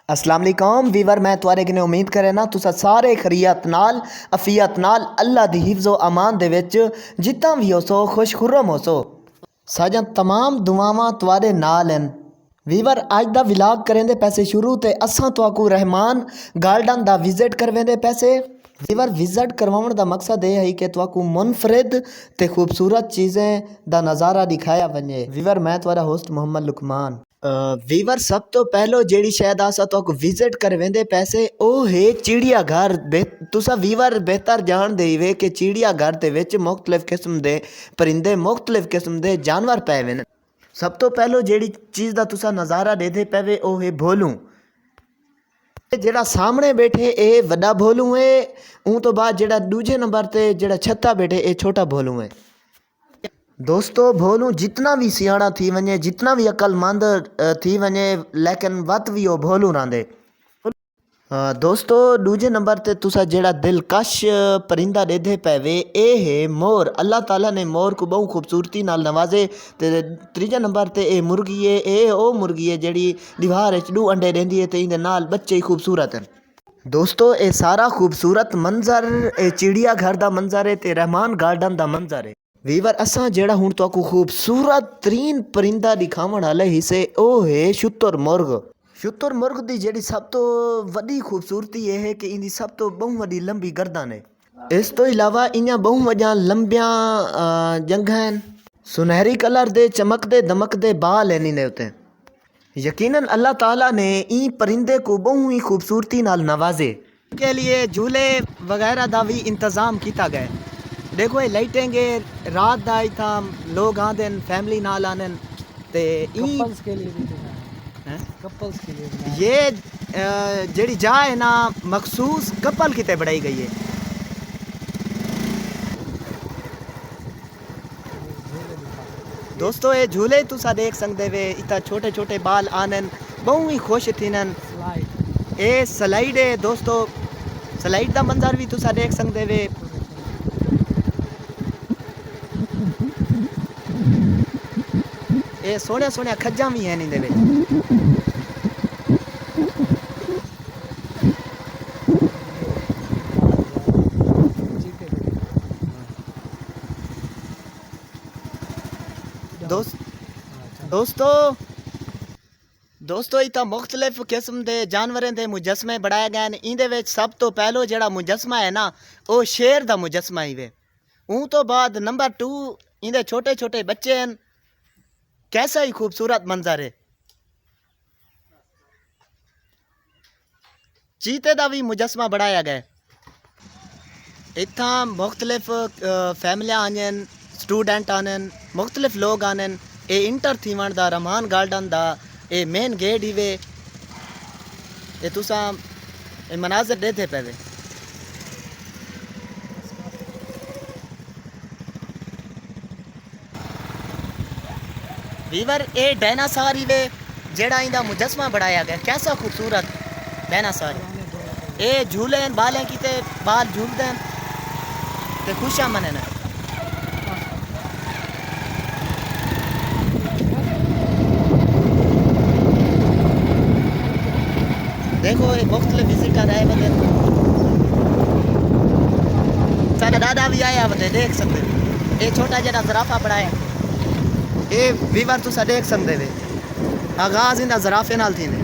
अस्सलाम वालेकुम वीवर, मैं तुआरे किने उम्मीद करे ना तुसा सारे खरीयत नाल अफियत नाल अल्लाह दी हिफ्ज़ो अमान दे विच जितना भी होसो खुश खुर्रम होसो। साजा तमाम दुआवां तुआरे नाल हैं। वीवर अज दा विलाग करेंदे पैसे शुरू ते असां तुआकू रहमान गार्डन दा विजिट करवेंदे पैसे। वीवर विजिट करवाउण दा मकसद ये है कि तुआकू मुनफरिद ते खूबसूरत चीज़ें दा नज़ारा दिखाया वने। वीवर मैं तुआरा होस्ट मोहम्मद लुकमान। वीवर सब तो पहलो जेड़ी शायद आसा तो विजिट करवेंदे पैसे ओ है चिड़िया घर। तुसा वीवर बेहतर जान दे वे कि चिड़िया घर दे विच मुख्तलिफ किस्म दे परिंदे मुख्तलिफ किस्म दे जानवर पै वे। सब तो पहलो जेड़ी चीज़ दा तुसा नज़ारा देदे पैवे ओ है भोलू। जेड़ा सामने बैठे ए वड्डा भोलू है। ऊँ तो बाद जेड़ा दूजे नंबर ते जेड़ा छत्ता बैठे ए छोटा भोलू है। दोस्तों भोलू जितना भी सियाणा थी वने जितना भी अक्लमंद थी वने लेकिन वत भी वो भोलू रांदे। दोस्तों दूजे नंबर ते तुसा जेड़ा दिलकश परिंदा देदे पैवे ए है मोर। अल्लाह ताला ने मोर को बहु खूबसूरती नाल नवाजे। ते त्रीजा नंबर ते ए मुर्गी है। ए ओ मुर्गी है जेड़ी दीवार विच 2 अंडे देंदी है ते इंदे नाल बच्चे ही खूबसूरत हैं। दोस्तों ये सारा खूबसूरत मंजर ए चिड़िया घर दा मंजर है ते रहमान गार्डन दा मंजर है। वीवर असां जेड़ा हुण तुआकू खूबसूरत तरीन परिंदा दिखावण वाले हिस्से ओ है शुतुरमुर्ग। शुतुरमुर्ग दी जेड़ी सब तो वड्डी खूबसूरती ये है कि इनकी सब तो बहु वड्डी लंबी गर्दन है। इस तो इलावा इन्हां बहु वड्डियां लंबियां जंघां हैं। सुनहरी कलर दे चमकदे दमकदे बाल हैं इन्हें उत्ते। यकीनन अल्लाह ताला ने ई परिंदे को बहु ही खूबसूरती नाल नवाजे के लिए झूले वगैरह का भी इंतज़ाम किया गया। देखो ये लाइटेंगे रात दा इतना लोग आते हैं फैमिली नाल आने ते कपल्स के लिए भी बनाया है। कपल्स के लिए बनाया ये जेड़ी जा है ना मखसूस कपल किते बढ़ाई गई है। दोस्तों ये झूले तुसा देख सकते वे इतना छोटे छोटे बाल आनन बहु ही खुश थीनन। स्लाइड ये स्लाइड है दोस्तों, स्लाइड का मंजर भी तुसा देख सकते वे। ये सोहने सोहने खज्जा भी हैं इंदे विच। दोस्तों इतना मुख्तलिफ किस्म के जानवरों के मुजस्मे बनाए गए हैं। इंदे विच सब तो पहलो जेड़ा मुजस्मा है ना वो शेर का मुजस्मा ही वे। ऊँ तो बाद नंबर 2 इंदे छोटे छोटे बच्चे हैं। कैसा ही खूबसूरत मंजर है। चीते का भी मुजस्मा बनाया गया। इतना मुख्तलिफ फैमिलियाँ आने स्टूडेंट आने मुख्तलिफ लोग आने। ये इंटर थीवन दा रहमान गार्डन दा ये मेन गेट ही वे। ये तुसा मनाजर देते पे। वीवर ये डायनासोर ही वे जेड़ा इंदा मुजस्मा बनाया गया। कैसा खूबसूरत डायनासोर। ये झूले बालें किते बाल झूलते हैं ते खुशियाँ मने। देखो ये मुख्तलिफ विजिटर आए बंदे। साडा दादा भी आया बंदे देख सकते। ये छोटा जरा ज़राफ़ा बनाया ये वीवर तुसा देख सकते वे। आगाज़ इन्हां ज़राफ़े नाल थी ने।